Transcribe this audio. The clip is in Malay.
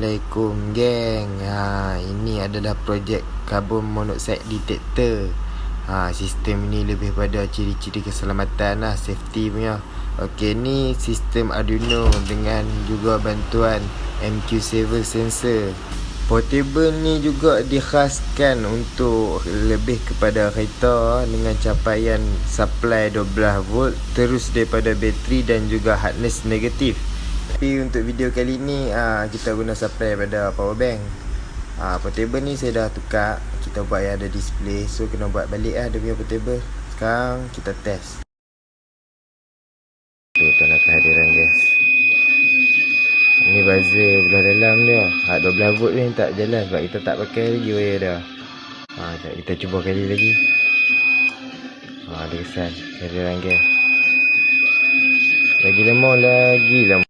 Assalamualaikum geng. Ini adalah projek carbon monoxide detector. Sistem ni lebih pada ciri-ciri keselamatan lah, safety punya. Okey, ni sistem Arduino dengan juga bantuan MQ7 sensor. Portable ni juga dikhaskan untuk lebih kepada kereta dengan capaian supply 12 volt terus daripada bateri dan juga hardness negatif. Tapi untuk video kali ni kita guna supply pada power bank. Portable ni saya dah tukar, kita buat yang ada display, so kena buat balik dia punya portable. Sekarang kita test. Tu tanda kehadiran guys. Ni buzzer belah dalam dia. 12 volt ni tak jalan sebab kita tak pakai lagi wire dia. Kita cuba kali lagi. Dia kesan kehadiran guys. Lagi lama.